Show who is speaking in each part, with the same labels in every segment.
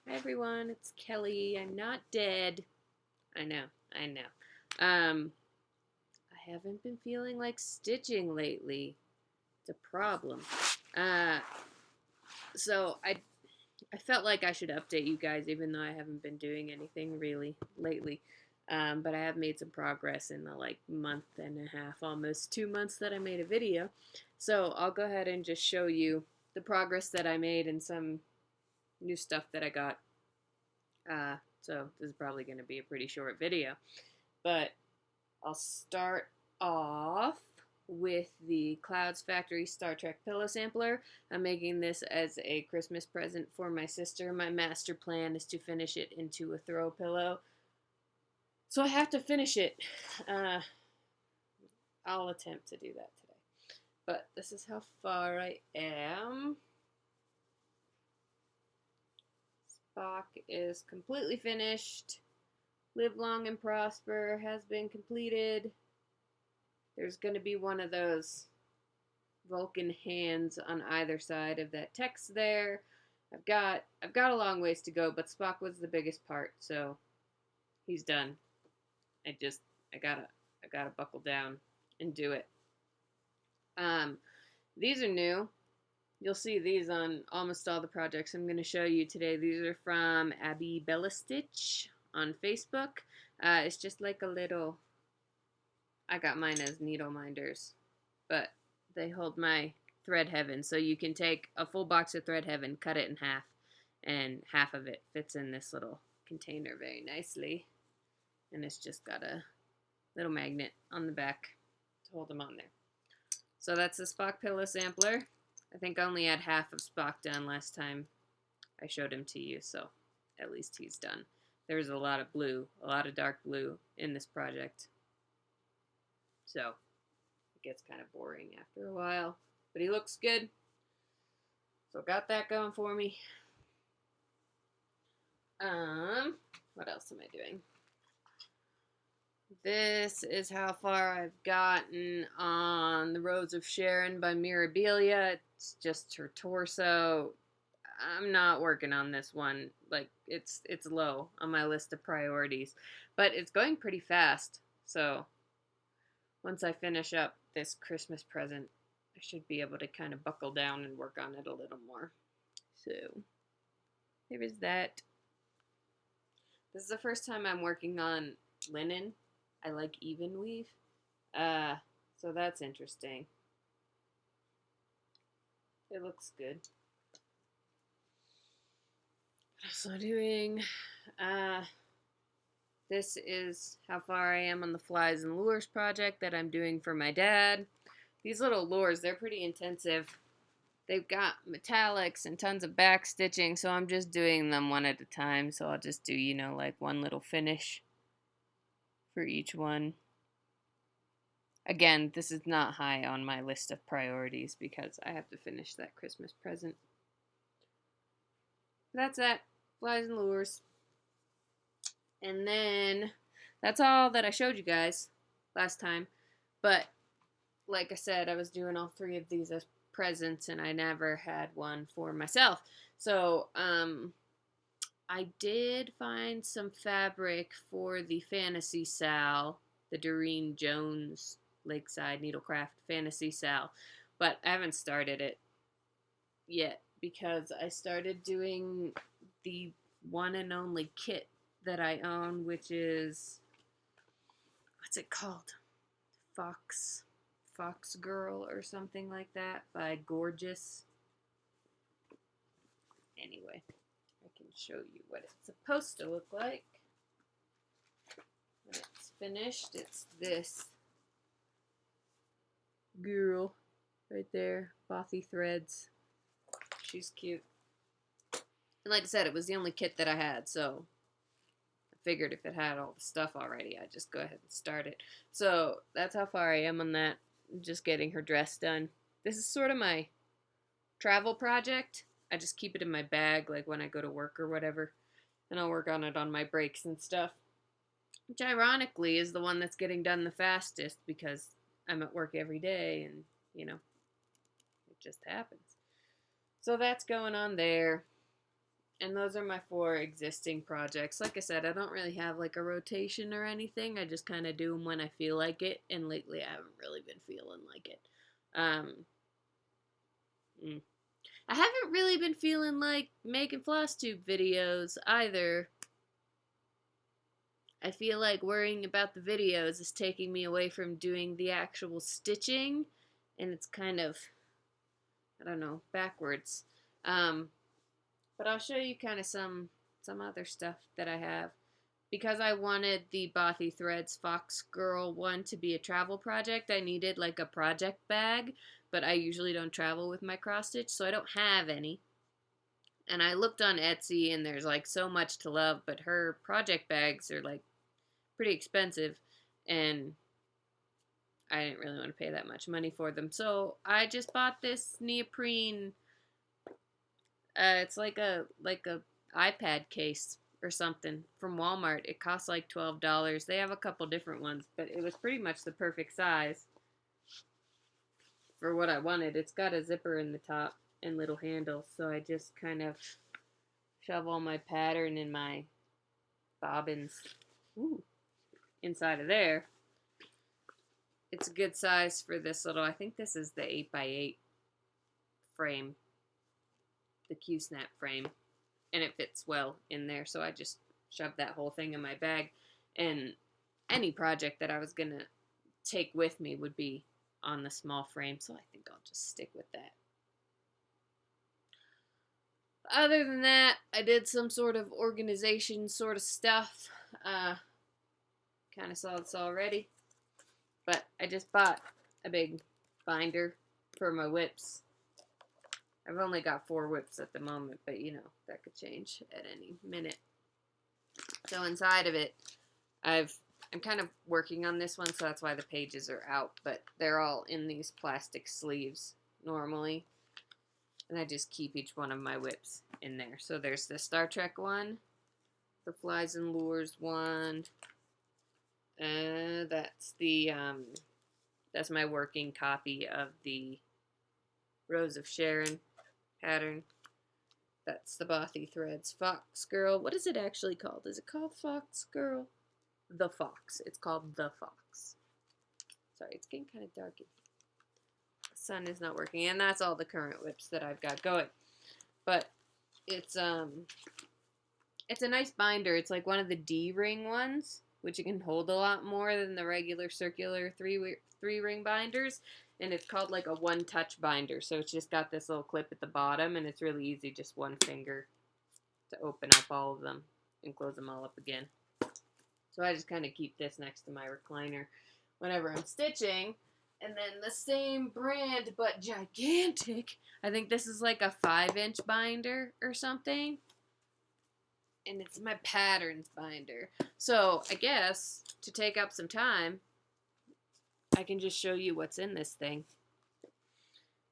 Speaker 1: Hi everyone, it's Kelly. I'm not dead. I know. Um, I haven't been feeling like stitching lately. It's a problem. Uh, so I felt like I should update you guys, even though I haven't been doing anything really lately. But I have made some progress in the like month and a half, almost 2 months that I made a video. So I'll go ahead and just show you the progress that I made and some new stuff that I got. So this is probably going to be a pretty short video, but I'll start off with the Clouds Factory Star Trek pillow sampler. I'm making this as a Christmas present for my sister. My master plan is to finish it into a throw pillow, so I have to finish it. Uh, I'll attempt to do that today, but this is how far I am. Spock is completely finished. Live Long and Prosper has been completed. There's going to be one of those Vulcan hands on either side of that text there. I've got a long ways to go, but Spock was the biggest part, so he's done. I gotta buckle down and do it. These are new. You'll see these on almost all the projects I'm going to show you today. These are from Abby Bellastitch on Facebook. It's just like a little, I got mine as needle minders, but they hold my thread heaven. So you can take a full box of thread heaven, cut it in half, and half of it fits in this little container very nicely. And it's just got a little magnet on the back to hold them on there. So that's the Spock pillow sampler. I think I only had half of Spock done last time I showed him to you, so at least he's done. There's a lot of blue, a lot of dark blue in this project. So it gets kind of boring after a while, but he looks good. So got that going for me. What else am I doing? This is how far I've gotten on The Rose of Sharon by Mirabilia. It's just her torso. I'm not working on this one. Like, it's low on my list of priorities. But it's going pretty fast. So once I finish up this Christmas present, I should be able to kind of buckle down and work on it a little more. So there is that. This is the first time I'm working on linen. I like even weave. So that's interesting. It looks good. So doing, this is how far I am on the Flies and Lures project that I'm doing for my dad. These little lures, they're pretty intensive. They've got metallics and tons of back stitching, so I'm just doing them one at a time. So I'll just do, like one little finish for each one. Again, this is not high on my list of priorities because I have to finish that Christmas present. That's that. Flies and Lures. And then that's all that I showed you guys last time. But like I said, I was doing all three of these as presents and I never had one for myself. So I did find some fabric for the Fantasy Sal, the Doreen Jones Lakeside Needlecraft Fantasy Sal, but I haven't started it yet because I started doing the one and only kit that I own, which is, what's it called? Fox Girl or something like that by Gorgeous. Anyway, I can show you what it's supposed to look like when it's finished. It's this girl right there, Bothy Threads. She's cute. And like I said, it was the only kit that I had, so I figured if it had all the stuff already, I'd just go ahead and start it. So that's how far I am on that. Just getting her dress done. This is sort of my travel project. I just keep it in my bag, like when I go to work or whatever, and I'll work on it on my breaks and stuff. Which ironically is the one that's getting done the fastest because I'm at work every day and, it just happens. So that's going on there. And those are my 4 existing projects. Like I said, I don't really have like a rotation or anything. I just kind of do them when I feel like it. And lately I haven't really been feeling like it. Um, mm. I haven't really been feeling like making Flosstube videos either. I feel like worrying about the videos is taking me away from doing the actual stitching. And it's kind of, I don't know, backwards. Um, But I'll show you kind of some other stuff that I have. Because I wanted the Bothy Threads Fox Girl one to be a travel project, I needed like a project bag, but I usually don't travel with my cross stitch, so I don't have any. And I looked on Etsy and there's like so much to love, but her project bags are like pretty expensive and I didn't really want to pay that much money for them. So I just bought this neoprene. It's like a iPad case or something from Walmart. It costs like $12. They have a couple different ones, but it was pretty much the perfect size for what I wanted. It's got a zipper in the top and little handles, so I just kind of shove all my pattern and my bobbins inside of there. It's a good size for this little, I think this is the 8x8 frame, the Q-snap frame, and it fits well in there, so I just shoved that whole thing in my bag, and any project that I was going to take with me would be on the small frame, so I think I'll just stick with that. Other than that, I did some sort of organization sort of stuff. Kind of saw this already, but I just bought a big binder for my whips. I've only got 4 whips at the moment, but you know, that could change at any minute. So inside of it, I'm kind of working on this one, so that's why the pages are out, but they're all in these plastic sleeves normally. And I just keep each one of my whips in there. So there's the Star Trek one, the Flies and Lures one. That's my working copy of the Rose of Sharon pattern. That's the Bothy Threads Fox Girl. What is it actually called? Is it called Fox Girl? The Fox. It's called The Fox. Sorry, it's getting kind of dark. The sun is not working, and that's all the current whips that I've got going. But it's a nice binder. It's like one of the D-ring ones, which you can hold a lot more than the regular circular three-ring binders. And it's called like a one-touch binder. So it's just got this little clip at the bottom, and it's really easy, just one finger to open up all of them and close them all up again. So I just kind of keep this next to my recliner whenever I'm stitching. And then the same brand, but gigantic. I think this is like a 5-inch binder or something. And it's my patterns binder. So I guess to take up some time, I can just show you what's in this thing.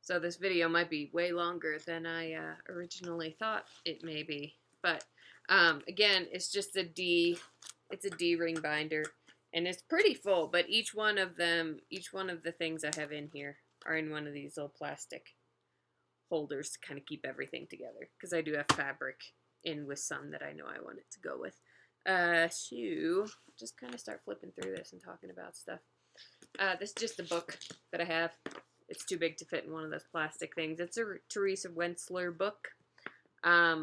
Speaker 1: So this video might be way longer than I originally thought it may be. But again, it's just a D-ring binder. And it's pretty full, but each one of the things I have in here are in one of these little plastic holders to kind of keep everything together. Because I do have fabric in with some that I know I want it to go with. Just kind of start flipping through this and talking about stuff. This is just a book that I have. It's too big to fit in one of those plastic things. It's a Teresa Wentzler book. I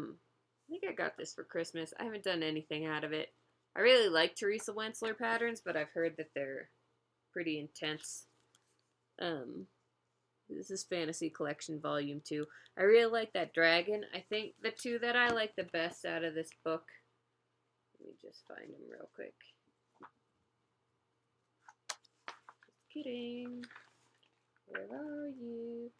Speaker 1: think I got this for Christmas. I haven't done anything out of it. I really like Teresa Wentzler patterns, but I've heard that they're pretty intense. This is Fantasy Collection Volume 2. I really like that dragon. I think the 2 that I like the best out of this book. Let me just find them real quick. Just kidding. Where are you?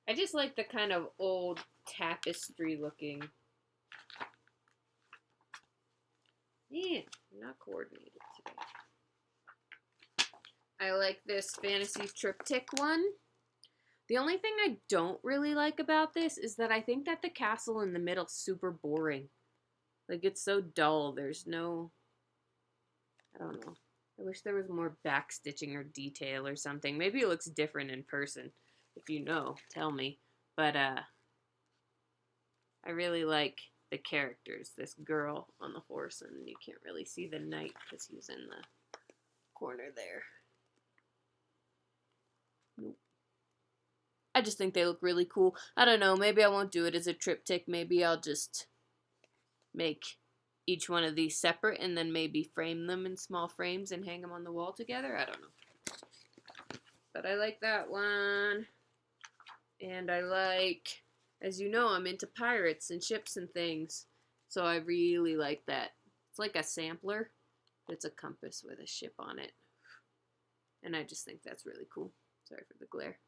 Speaker 1: I just like the kind of old tapestry looking. Man, I'm not coordinated today. I like this Fantasy Triptych one. The only thing I don't really like about this is that I think that the castle in the middle is super boring. Like, it's so dull. There's no... I don't know. I wish there was more backstitching or detail or something. Maybe it looks different in person. If you know, tell me. But, I really like the characters. This girl on the horse, and you can't really see the knight because he's in the corner there. Nope. I just think they look really cool. I don't know, maybe I won't do it as a triptych. Maybe I'll just make each one of these separate and then maybe frame them in small frames and hang them on the wall together. I don't know. But I like that one. And I like, as you know, I'm into pirates and ships and things. So I really like that. It's like a sampler. It's a compass with a ship on it. And I just think that's really cool. Sorry for the glare.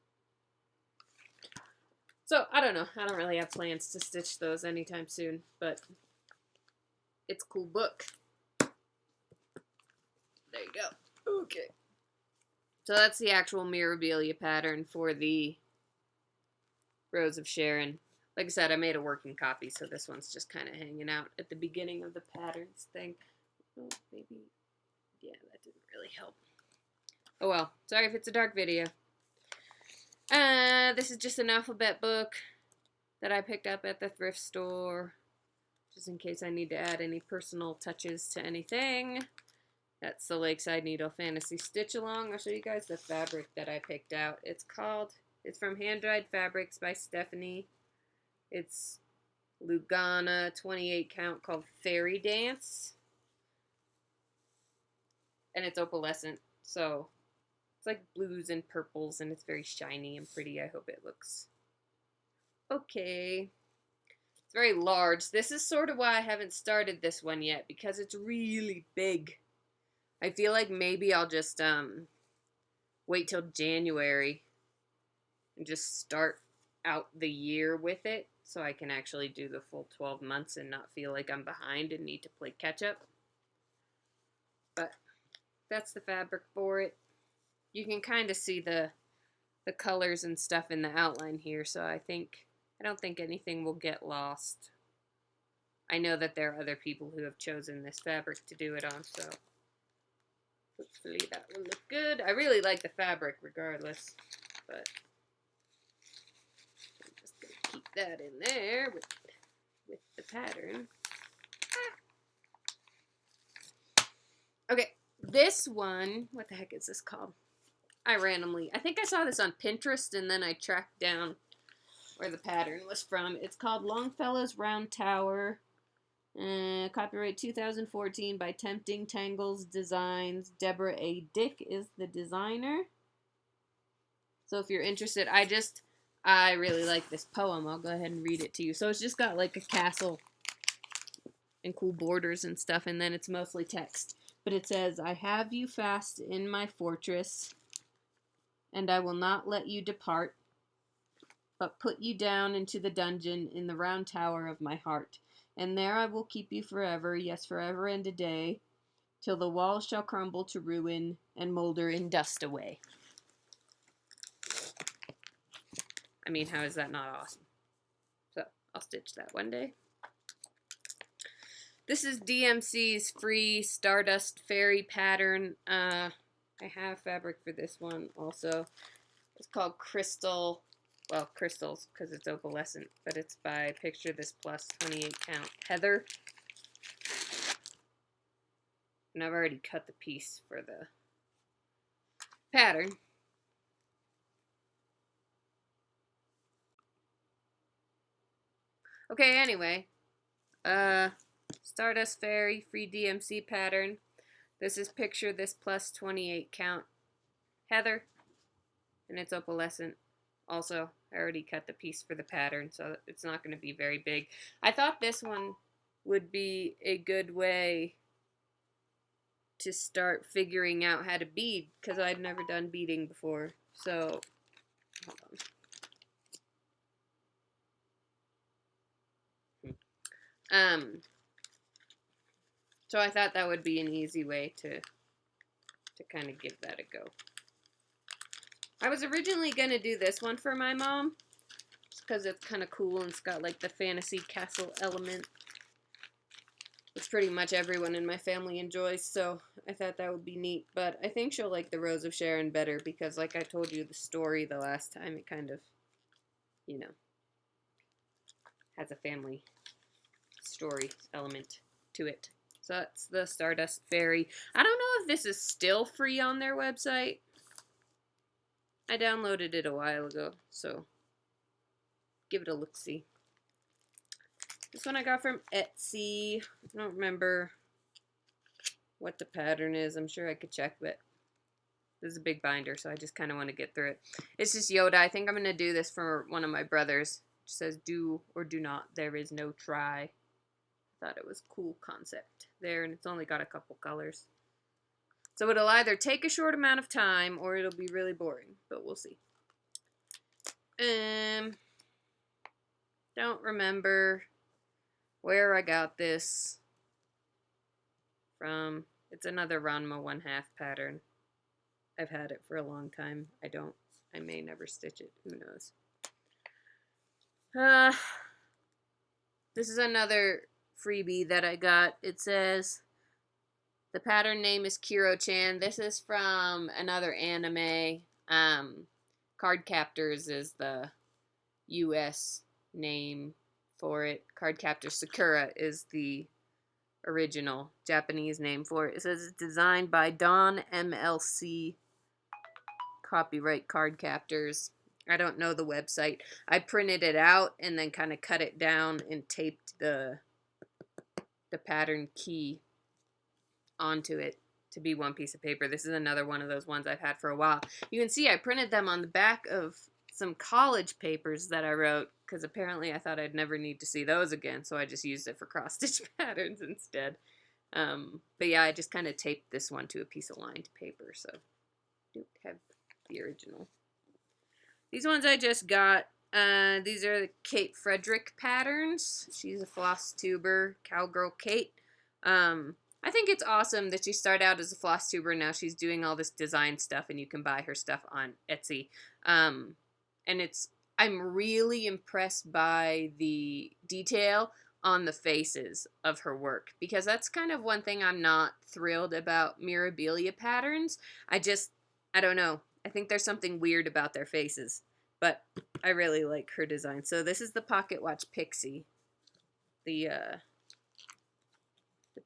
Speaker 1: So, I don't know. I don't really have plans to stitch those anytime soon, but it's a cool book. There you go. Okay. So that's the actual Mirabilia pattern for the Rose of Sharon. Like I said, I made a working copy, so this one's just kind of hanging out at the beginning of the patterns thing. Oh, maybe. Yeah, that didn't really help. Oh well. Sorry if it's a dark video. This is just an alphabet book that I picked up at the thrift store, just in case I need to add any personal touches to anything. That's the Lakeside Needle Fantasy Stitch Along. I'll show you guys the fabric that I picked out. It's from Hand Dried Fabrics by Stephanie. It's Lugana 28 count called Fairy Dance. And it's opalescent, so it's like blues and purples, and it's very shiny and pretty. I hope it looks okay. It's very large. This is sort of why I haven't started this one yet, because it's really big. I feel like maybe I'll just wait till January and just start out the year with it, so I can actually do the full 12 months and not feel like I'm behind and need to play catch up. But that's the fabric for it. You can kind of see the colors and stuff in the outline here, so I don't think anything will get lost. I know that there are other people who have chosen this fabric to do it on, so hopefully that will look good. I really like the fabric regardless, but I'm just going to keep that in there with the pattern. Okay, this one, what the heck is this called? I think I saw this on Pinterest, and then I tracked down where the pattern was from. It's called Longfellow's Round Tower. Copyright 2014 by Tempting Tangles Designs. Deborah A. Dick is the designer. So if you're interested, I really like this poem. I'll go ahead and read it to you. So it's just got like a castle and cool borders and stuff, and then it's mostly text. But it says, I have you fast in my fortress, and I will not let you depart, but put you down into the dungeon in the round tower of my heart. And there I will keep you forever, yes, forever and a day, till the walls shall crumble to ruin and molder in dust away. I mean, how is that not awesome? So, I'll stitch that one day. This is DMC's free Stardust Fairy pattern. I have fabric for this one also. It's called Crystal. Well, crystals, because it's opalescent, but it's by Picture This Plus 28 count Heather. And I've already cut the piece for the pattern. Okay, anyway. Stardust Fairy, free DMC pattern. This is Picture This Plus 28 count Heather. And it's opalescent. Also, I already cut the piece for the pattern, so it's not going to be very big. I thought this one would be a good way to start figuring out how to bead, because I'd never done beading before. So, hold on. So I thought that would be an easy way to kind of give that a go. I was originally going to do this one for my mom, just because it's kind of cool and it's got like the fantasy castle element, which pretty much everyone in my family enjoys, so I thought that would be neat. But I think she'll like the Rose of Sharon better, because like I told you the story the last time, it kind of, you know, has a family story element to it. So that's the Stardust Fairy. I don't know if this is still free on their website. I downloaded it a while ago, so give it a look-see. This one I got from Etsy. I don't remember what the pattern is. I'm sure I could check, but this is a big binder, so I just kind of want to get through it. It's just Yoda. I think I'm going to do this for one of my brothers. It says, do or do not. There is no try. Thought it was a cool concept there, and it's only got a couple colors. So it'll either take a short amount of time or it'll be really boring, but we'll see. Don't remember where I got this from. It's another Ranma 1/2 pattern. I've had it for a long time. I may never stitch it. Who knows? This is another freebie that I got. It says the pattern name is Kiro-chan. This is from another anime. Card Captors is the US name for it. Card Captor Sakura is the original Japanese name for it. It says it's designed by Don MLC. Copyright Card Captors. I don't know the website. I printed it out and then kind of cut it down and taped the pattern key onto it to be one piece of paper. This is another one of those ones I've had for a while. You can see I printed them on the back of some college papers that I wrote because apparently I thought I'd never need to see those again, so I just used it for cross-stitch patterns instead. But yeah, I just kind of taped this one to a piece of lined paper, so I don't have the original. These ones I just got. These are the Kate Frederick patterns. She's a Flosstuber, Cowgirl Kate. I think it's awesome that she started out as a Flosstuber and now she's doing all this design stuff and you can buy her stuff on Etsy. And I'm really impressed by the detail on the faces of her work because that's kind of one thing I'm not thrilled about Mirabilia patterns. I don't know. I think there's something weird about their faces. But I really like her design. So this is the Pocket Watch Pixie. The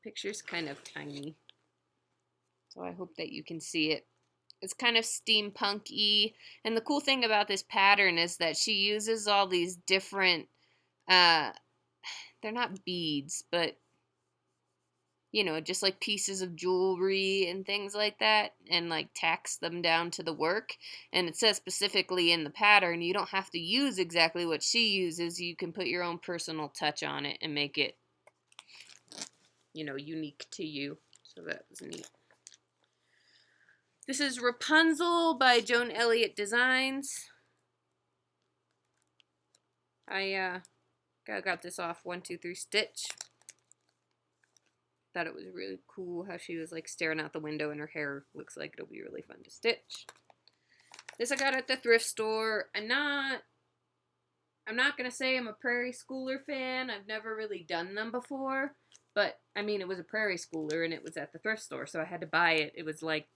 Speaker 1: picture's kind of tiny. So I hope that you can see it. It's kind of steampunk-y. And the cool thing about this pattern is that she uses all these different, they're not beads, but, you know, just like pieces of jewelry and things like that, and like tacks them down to the work. And it says specifically in the pattern, you don't have to use exactly what she uses. You can put your own personal touch on it and make it, you know, unique to you. So that was neat. This is Rapunzel by Joan Elliott Designs. I got this off 1, 2, 3 Stitch. Thought it was really cool how she was like staring out the window and her hair looks like it'll be really fun to stitch. This I got at the thrift store. I'm not gonna say I'm a Prairie Schooler fan. I've never really done them before, but I mean it was a Prairie Schooler and it was at the thrift store, so I had to buy it. It was like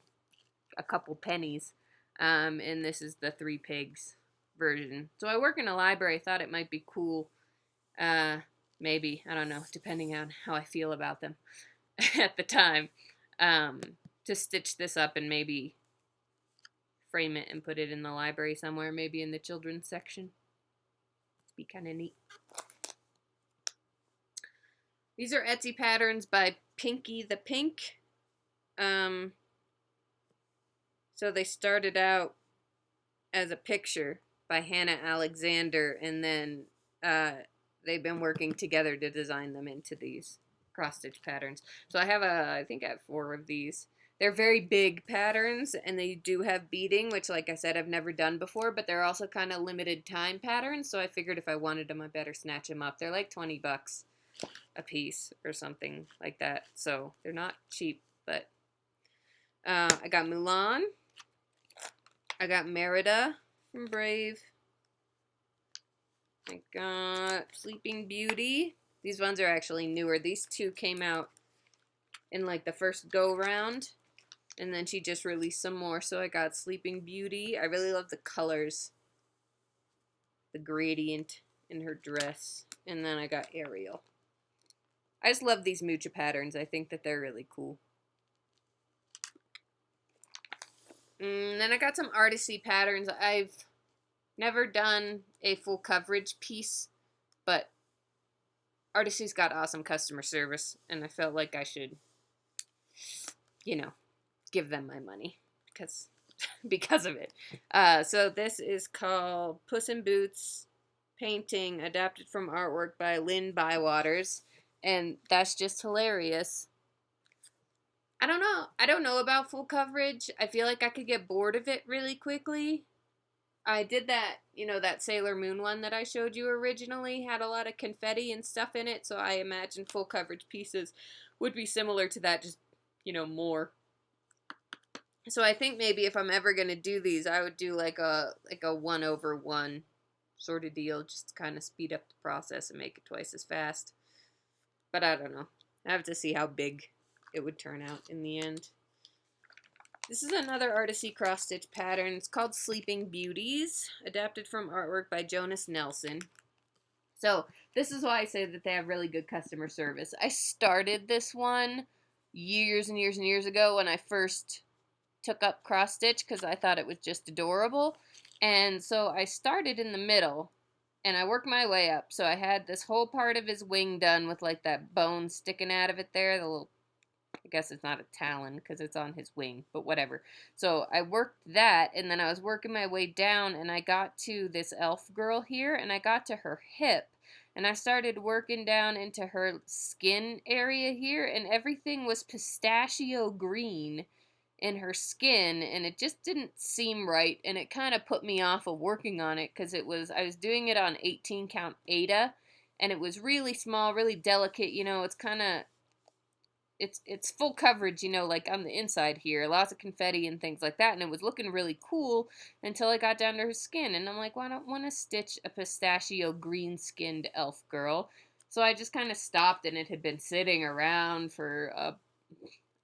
Speaker 1: a couple pennies, and this is the 3 Pigs version. So I work in a library. I thought it might be cool. Maybe, I don't know, depending on how I feel about them at the time, to stitch this up and maybe frame it and put it in the library somewhere, maybe in the children's section. It'd be kind of neat. These are Etsy patterns by Pinky the Pink. So they started out as a picture by Hannah Alexander, and then they've been working together to design them into these cross-stitch patterns. So I think I have 4 of these. They're very big patterns, and they do have beading, which, like I said, I've never done before, but they're also kind of limited time patterns, so I figured if I wanted them, I better snatch them up. They're like 20 bucks a piece or something like that, so they're not cheap, but I got Mulan. I got Merida from Brave. I got Sleeping Beauty. These ones are actually newer. These 2 came out in like the first go-round, and then she just released some more, so I got Sleeping Beauty. I really love the colors, the gradient in her dress. And then I got Ariel. I just love these Mucha patterns. I think that they're really cool. Then I got some Artisy patterns. I've never done a full coverage piece, but Artisy's got awesome customer service, and I felt like I should, give them my money because of it. So this is called Puss in Boots painting adapted from artwork by Lynn Bywaters, and that's just hilarious. I don't know. I don't know about full coverage. I feel like I could get bored of it really quickly. I did that, that Sailor Moon one that I showed you originally had a lot of confetti and stuff in it, so I imagine full coverage pieces would be similar to that, just, more. So I think maybe if I'm ever going to do these, I would do like a 1/1 sort of deal, just to kind of speed up the process and make it twice as fast. But I don't know. I have to see how big it would turn out in the end. This is another Artisy cross-stitch pattern. It's called Sleeping Beauties, adapted from artwork by Jonas Nelson. So this is why I say that they have really good customer service. I started this one years and years and years ago when I first took up cross-stitch because I thought it was just adorable. And so I started in the middle and I worked my way up. So I had this whole part of his wing done with like that bone sticking out of it there, the little, I guess it's not a talon because it's on his wing, but whatever. So I worked that, and then I was working my way down, and I got to this elf girl here, and I got to her hip, and I started working down into her skin area here, and everything was pistachio green in her skin, and it just didn't seem right, and it kind of put me off of working on it because I was doing it on 18 count Aida, and it was really small, really delicate. It's kind of it's full coverage, like on the inside here, lots of confetti and things like that, and it was looking really cool until I got down to her skin, and I'm like, well, I don't want to stitch a pistachio green skinned elf girl, so I just kind of stopped, and it had been sitting around for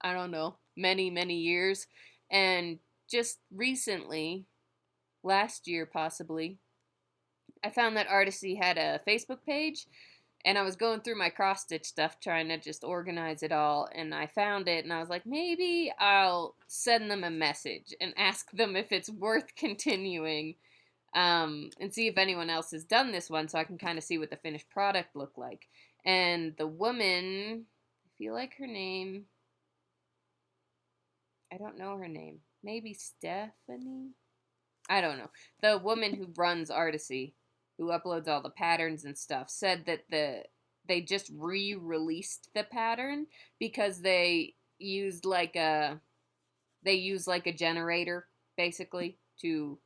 Speaker 1: I don't know, many years, and just recently, last year possibly, I found that Artisy had a Facebook page. And I was going through my cross-stitch stuff, trying to just organize it all, and I found it, and I was like, maybe I'll send them a message and ask them if it's worth continuing, and see if anyone else has done this one, so I can kind of see what the finished product looked like. And the woman, I feel like her name, I don't know her name, maybe Stephanie? I don't know. The woman who runs Artisy, who uploads all the patterns and stuff, said that they just re-released the pattern because they used like a generator basically to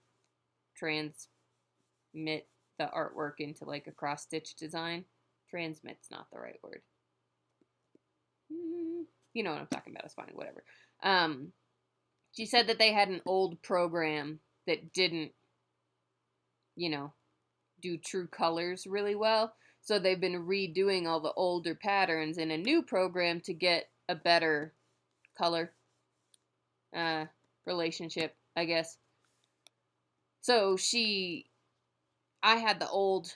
Speaker 1: transmit the artwork into like a cross stitch design. Transmit's not the right word. You know what I'm talking about. It's fine. Whatever. She said that they had an old program that didn't, do true colors really well. So they've been redoing all the older patterns in a new program to get a better color relationship, I guess. So I had the old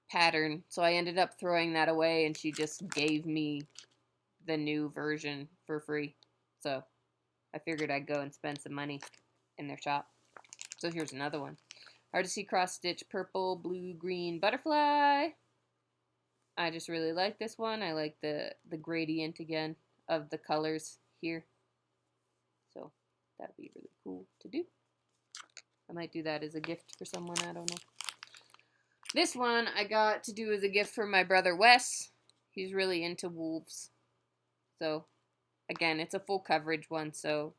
Speaker 1: pattern, so I ended up throwing that away, and she just gave me the new version for free. So I figured I'd go and spend some money in their shop. So here's another one. Artisy cross stitch purple, blue, green butterfly. I just really like this one. I like the gradient again of the colors here. So that'd be really cool to do. I might do that as a gift for someone, I don't know. This one I got to do as a gift for my brother Wes. He's really into wolves. So again, it's a full coverage one, so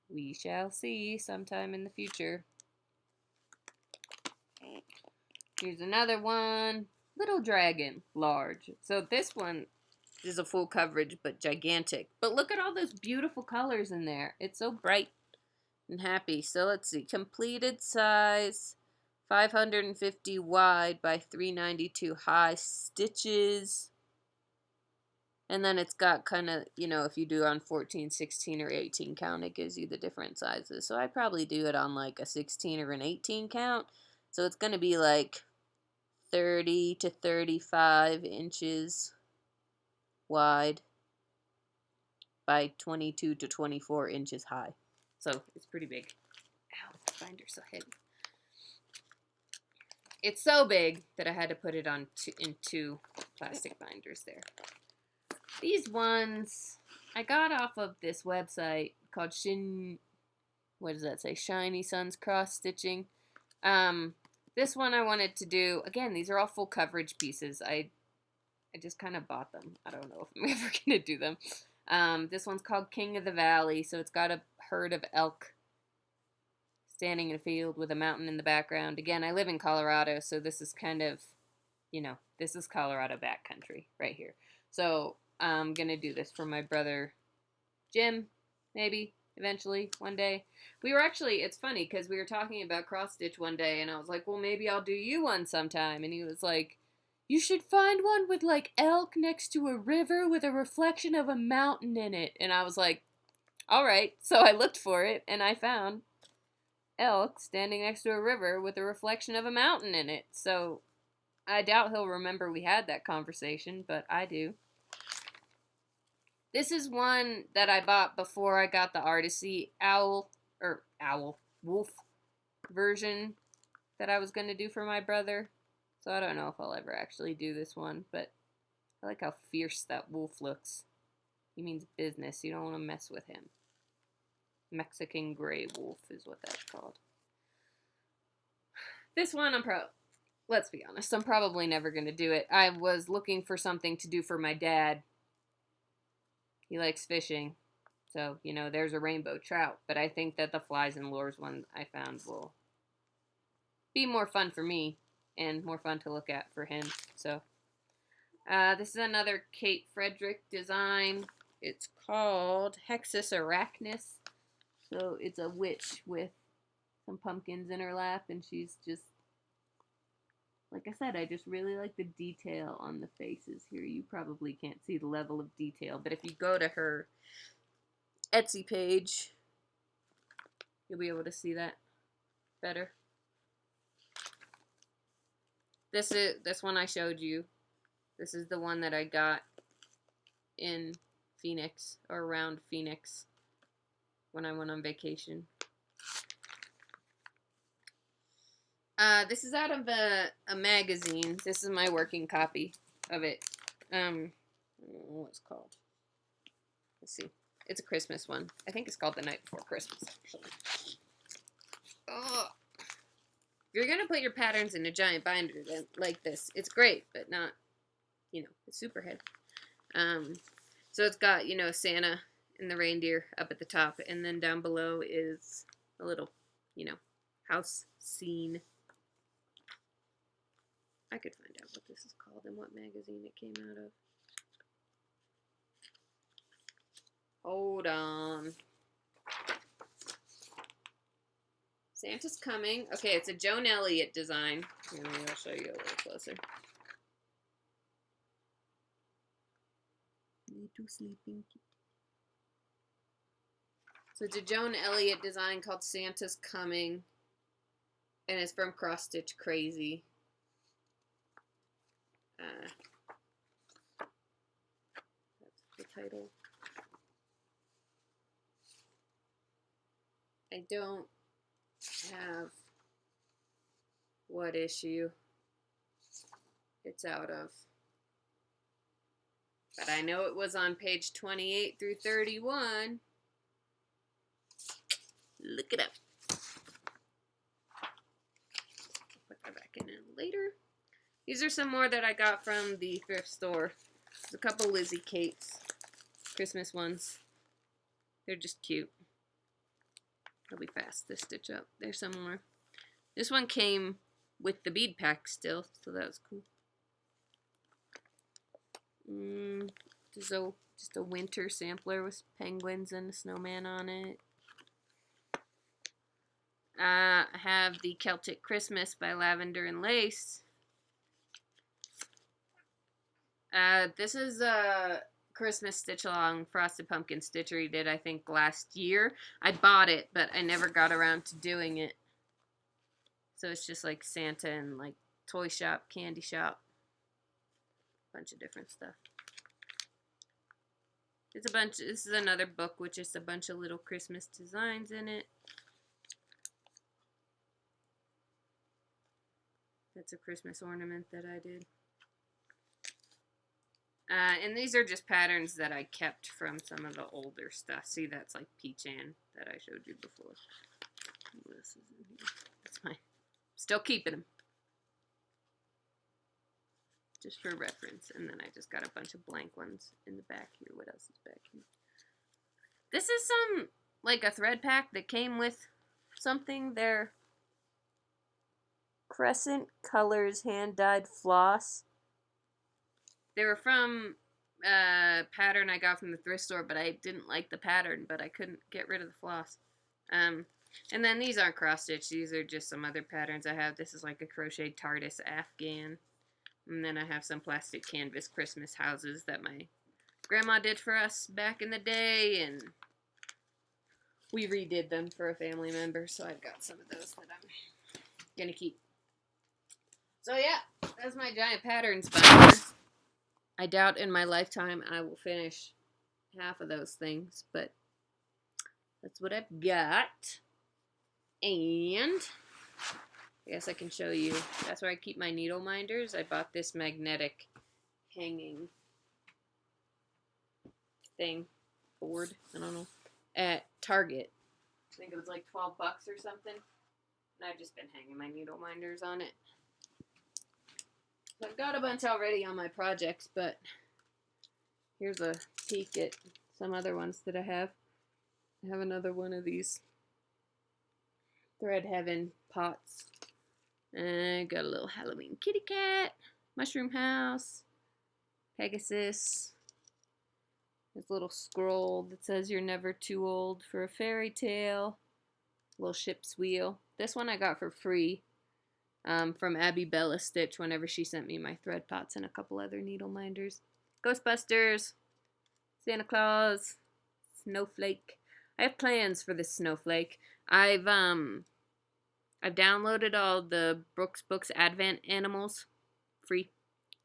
Speaker 1: we shall see sometime in the future. Here's another one. Little dragon, large. So this one is a full coverage, but gigantic. But look at all those beautiful colors in there. It's so bright and happy. So let's see. Completed size, 550 wide by 392 high stitches. And then it's got kind of, if you do on 14, 16, or 18 count, it gives you the different sizes. So I'd probably do it on like a 16 or an 18 count. So it's going to be like 30 to 35 inches wide by 22 to 24 inches high. So it's pretty big. Ow, the binder's so heavy. It's so big that I had to put it on in two plastic binders there. These ones I got off of this website called what does that say? Shiny Suns Cross Stitching. This one I wanted to do, again, these are all full coverage pieces. I just kind of bought them. I don't know if I'm ever going to do them. This one's called King of the Valley, so it's got a herd of elk standing in a field with a mountain in the background. Again, I live in Colorado, so this is kind of, this is Colorado backcountry right here. So I'm going to do this for my brother Jim, maybe, eventually, one day. We were actually, it's funny, because we were talking about cross-stitch one day, and I was like, well, maybe I'll do you one sometime. And he was like, you should find one with, like, elk next to a river with a reflection of a mountain in it. And I was like, all right. So I looked for it, and I found elk standing next to a river with a reflection of a mountain in it. So I doubt he'll remember we had that conversation, but I do. This is one that I bought before I got the Artisy wolf version that I was going to do for my brother. So I don't know if I'll ever actually do this one, but I like how fierce that wolf looks. He means business. You don't want to mess with him. Mexican gray wolf is what that's called. This one let's be honest, I'm probably never going to do it. I was looking for something to do for my dad. He likes fishing, so, there's a rainbow trout. But I think that the Flies and Lures one I found will be more fun for me and more fun to look at for him. So, this is another Kate Frederick design. It's called Hexus Arachnus. So, it's a witch with some pumpkins in her lap, and she's just, like I said, I just really like the detail on the faces here. You probably can't see the level of detail, but if you go to her Etsy page, you'll be able to see that better. This one I showed you. This is the one that I got in Phoenix, or around Phoenix, when I went on vacation. This is out of a magazine. This is my working copy of it. I don't know what it's called. Let's see. It's a Christmas one. I think it's called The Night Before Christmas, actually. Oh. If you're going to put your patterns in a giant binder like this, it's great, but not, it's super heavy. So it's got, Santa and the reindeer up at the top, and then down below is a little, house scene. I could find out what this is called and what magazine it came out of. Hold on. Santa's Coming. Okay, it's a Joan Elliott design. Here, maybe I'll show you a little closer. Little sleeping kid. So it's a Joan Elliott design called Santa's Coming. And it's from Cross Stitch Crazy. That's the title. I don't have what issue it's out of. But I know it was on page 28 through 31. Look it up. Put that back in later. These are some more that I got from the thrift store. There's a couple Lizzie Kates, Christmas ones. They're just cute. They'll be fast to stitch up. There's some more. This one came with the bead pack still, so that was cool. Just a winter sampler with penguins and a snowman on it. I have the Celtic Christmas by Lavender and Lace. This is a Christmas stitch along Frosted Pumpkin Stitchery did, I think, last year. I bought it, but I never got around to doing it. So it's just like Santa and like toy shop, candy shop, bunch of different stuff. It's a bunch. This is another book with just a bunch of little Christmas designs in it. That's a Christmas ornament that I did. And these are just patterns that I kept from some of the older stuff. See, that's like Peach Ann that I showed you before. What else is in here? That's mine. Still keeping them. Just for reference. And then I just got a bunch of blank ones in the back here. What else is back here? This is some, like a thread pack that came with something. They're Crescent Colors hand-dyed floss. They were from a pattern I got from the thrift store, but I didn't like the pattern, but I couldn't get rid of the floss. And then these aren't cross-stitch. These are just some other patterns I have. This is like a crocheted TARDIS Afghan. And then I have some plastic canvas Christmas houses that my grandma did for us back in the day, and we redid them for a family member, so I've got some of those that I'm gonna keep. So yeah, that's my giant patterns binder. I doubt in my lifetime I will finish half of those things, but that's what I've got. And I guess I can show you. That's where I keep my needle minders. I bought this magnetic hanging thing, board, I don't know, at Target. I think it was like 12 bucks or something. And I've just been hanging my needle minders on it. So I've got a bunch already on my projects, but here's a peek at some other ones that I have. I have another one of these Thread Heaven pots. And got a little Halloween kitty cat, mushroom house, Pegasus. There's a little scroll that says you're never too old for a fairy tale. Little ship's wheel. This one I got for free. From Abby Bella Stitch whenever she sent me my thread pots and a couple other needle minders. Ghostbusters, Santa Claus, Snowflake. I have plans for this Snowflake. I've downloaded all the Brooks Books Advent animals free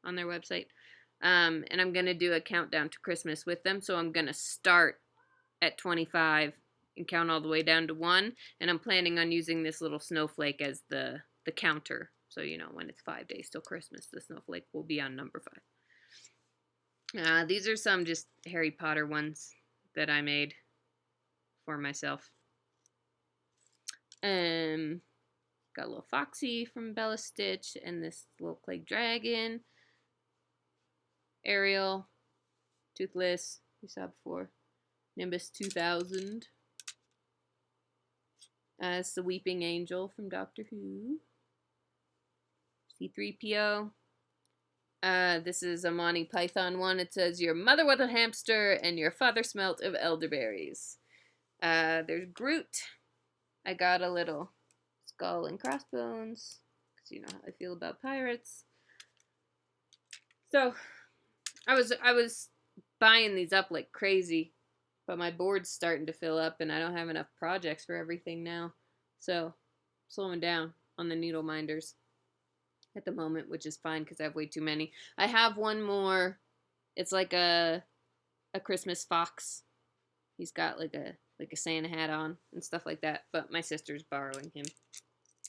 Speaker 1: on their website. And I'm going to do a countdown to Christmas with them. So I'm going to start at 25 and count all the way down to 1. And I'm planning on using this little snowflake as the counter. So, you know, when it's 5 days till Christmas, the snowflake will be on number 5. These are some just Harry Potter ones that I made for myself. Got a little Foxy from Bella Stitch and this little clay dragon. Ariel, Toothless, we saw before. Nimbus 2000. It's the Weeping Angel from Doctor Who. C-3PO. This is a Monty Python one. It says, your mother was a hamster and your father smelt of elderberries. There's Groot. I got a little skull and crossbones, because you know how I feel about pirates. So, I was buying these up like crazy, but my board's starting to fill up and I don't have enough projects for everything now. So, slowing down on the needle minders at the moment, which is fine because I have way too many. I have one more. It's like a Christmas fox. He's got like a Santa hat on and stuff like that, but my sister's borrowing him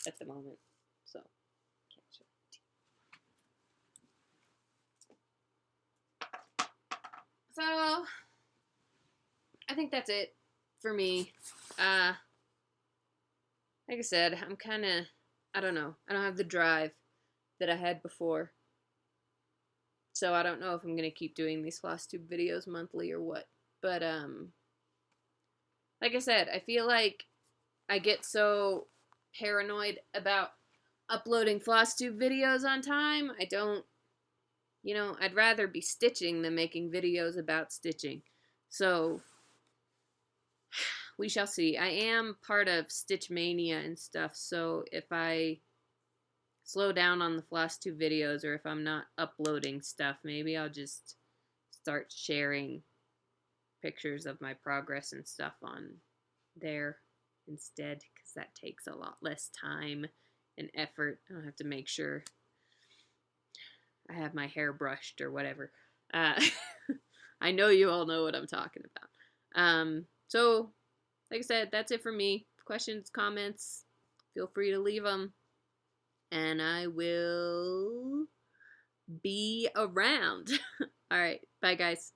Speaker 1: at the moment, so can't show it. So I think that's it for me. Like I said, I'm kind of, I don't know. I don't have the drive that I had before. So I don't know if I'm going to keep doing these Flosstube videos monthly or what. But, like I said, I feel like I get so paranoid about uploading Flosstube videos on time. I don't, you know, I'd rather be stitching than making videos about stitching. So, we shall see. I am part of Stitch Mania and stuff, so if I slow down on the Flosstube videos or if I'm not uploading stuff, maybe I'll just start sharing pictures of my progress and stuff on there instead, because that takes a lot less time and effort. I don't have to make sure I have my hair brushed or whatever. Uh, I know you all know what I'm talking about. So, like I said, that's it for me. Questions, comments, feel free to leave them. And I will be around. All right. Bye, guys.